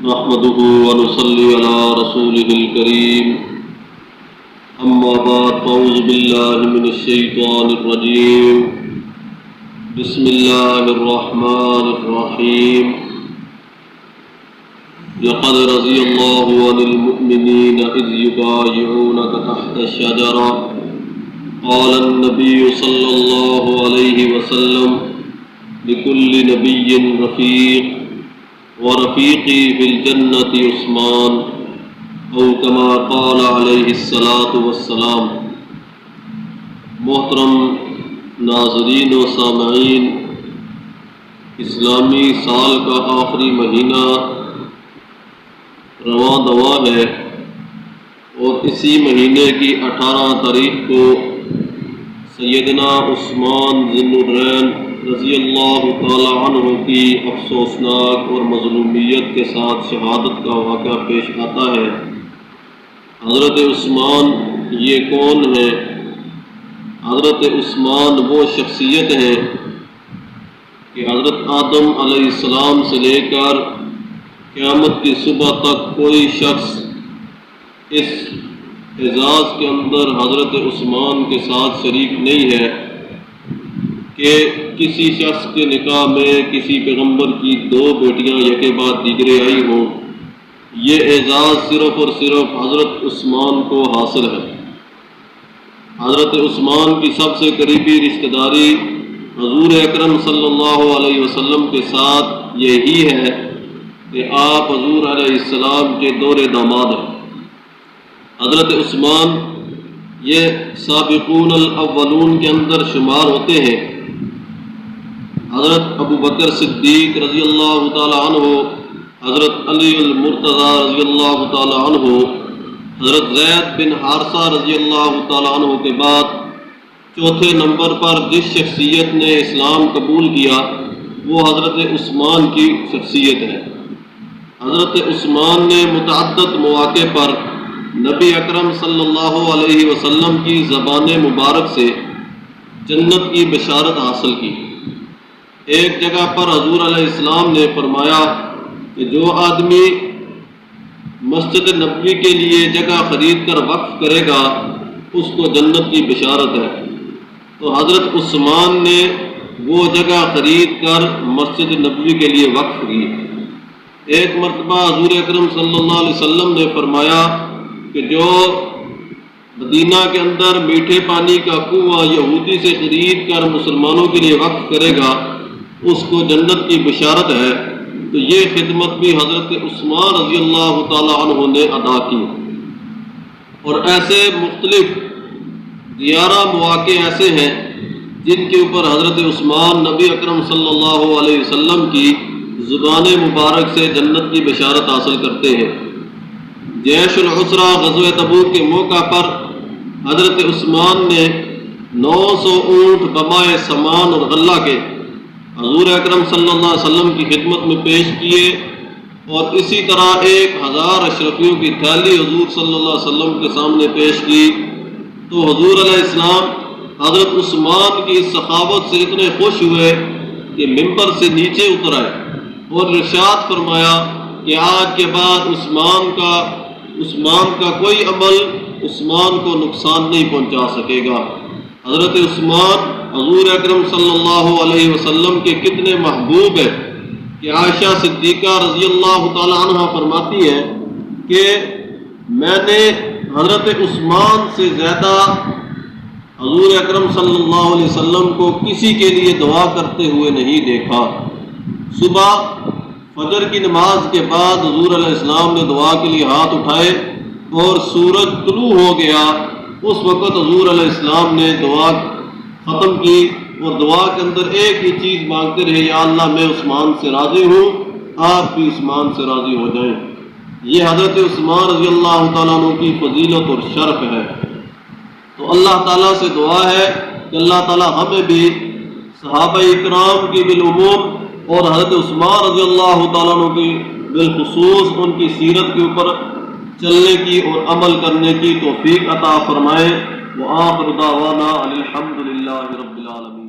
نحمده ونصلي على رسوله الكريم أما بعد فأعوذ بالله من الشيطان الرجيم بسم الله الرحمن الرحيم لقد رضي الله عن المؤمنين إذ يبايعونك تحت الشجرة قال النبي صلى الله عليه وسلم لكل نبي رفيق ورفيقي في الجنة عثمان او كما قال علیہ الصلاۃ والسلام۔ محترم ناظرین و سامعین، اسلامی سال کا آخری مہینہ رواں دواں ہے اور اسی مہینے کی 18 تاریخ کو سیدنا عثمان ذی النورین رضی اللہ تعالی عنہ کی افسوسناک اور مظلومیت کے ساتھ شہادت کا واقعہ پیش آتا ہے۔ حضرت عثمان یہ کون ہے؟ حضرت عثمان وہ شخصیت ہے کہ حضرت آدم علیہ السلام سے لے کر قیامت کی صبح تک کوئی شخص اس اعزاز کے اندر حضرت عثمان کے ساتھ شریک نہیں ہے کہ کسی شخص کے نکاح میں کسی پیغمبر کی 2 بیٹیاں یکے بعد دیگرے آئی ہوں۔ یہ اعزاز صرف اور صرف حضرت عثمان کو حاصل ہے۔ حضرت عثمان کی سب سے قریبی رشتہ داری حضور اکرم صلی اللہ علیہ وسلم کے ساتھ یہی ہے کہ آپ حضور علیہ السلام کے دور داماد ہیں۔ حضرت عثمان یہ سابقون الاولون کے اندر شمار ہوتے ہیں۔ حضرت ابو بکر صدیق رضی اللہ تعالی عنہ، حضرت علی المرتضی رضی اللہ تعالی عنہ، حضرت زید بن حارثہ رضی اللہ تعالی عنہ کے بعد چوتھے نمبر پر جس شخصیت نے اسلام قبول کیا وہ حضرت عثمان کی شخصیت ہے۔ حضرت عثمان نے متعدد مواقع پر نبی اکرم صلی اللہ علیہ وسلم کی زبان مبارک سے جنت کی بشارت حاصل کی۔ ایک جگہ پر حضور علیہ السلام نے فرمایا کہ جو آدمی مسجد نبوی کے لیے جگہ خرید کر وقف کرے گا اس کو جنت کی بشارت ہے۔ تو حضرت عثمان نے وہ جگہ خرید کر مسجد نبوی کے لیے وقف کی۔ ایک مرتبہ حضور اکرم صلی اللہ علیہ وسلم نے فرمایا کہ جو مدینہ کے اندر میٹھے پانی کا کنواں یہودی سے خرید کر مسلمانوں کے لیے وقف کرے گا اس کو جنت کی بشارت ہے۔ تو یہ خدمت بھی حضرت عثمان رضی اللہ تعالی عنہ نے ادا کی۔ اور ایسے مختلف 11 مواقع ایسے ہیں جن کے اوپر حضرت عثمان نبی اکرم صلی اللہ علیہ وسلم کی زبان مبارک سے جنت کی بشارت حاصل کرتے ہیں۔ جیش العسرہ غزوہ تبوک کے موقع پر حضرت عثمان نے 900 اونٹ بمائے سامان اور غلہ کے حضور اکرم صلی اللہ علیہ وسلم کی خدمت میں پیش کیے، اور اسی طرح 1000 اشرفیوں کی تھیلی حضور صلی اللہ علیہ وسلم کے سامنے پیش کی۔ تو حضور علیہ السلام حضرت عثمان کی اس سخاوت سے اتنے خوش ہوئے کہ ممبر سے نیچے اتر آئے اور ارشاد فرمایا کہ آج کے بعد عثمان کا کوئی عمل عثمان کو نقصان نہیں پہنچا سکے گا۔ حضرت عثمان حضور اکرم صلی اللہ علیہ وسلم کے کتنے محبوب ہیں کہ عائشہ صدیقہ رضی اللہ تعالی عنہ فرماتی ہے کہ میں نے حضرت عثمان سے زیادہ حضور اکرم صلی اللہ علیہ وسلم کو کسی کے لیے دعا کرتے ہوئے نہیں دیکھا۔ صبح فجر کی نماز کے بعد حضور علیہ السلام نے دعا کے لیے ہاتھ اٹھائے اور سورج طلوع ہو گیا، اس وقت حضور علیہ السلام نے دعا ختم کی اور دعا کے اندر ایک ہی چیز مانگتے رہے، یا اللہ میں عثمان سے راضی ہوں، آپ بھی عثمان سے راضی ہو جائیں۔ یہ حضرت عثمان رضی اللہ تعالیٰ عنہ کی فضیلت اور شرف ہے۔ تو اللہ تعالیٰ سے دعا ہے کہ اللہ تعالیٰ ہمیں بھی صحابہ اکرام کی بالعموم اور حضرت عثمان رضی اللہ تعالیٰ عنہ کی بالخصوص ان کی سیرت کے اوپر چلنے کی اور عمل کرنے کی توفیق عطا فرمائے۔ وآخر دعوانا الحمد للہ رب العالمین۔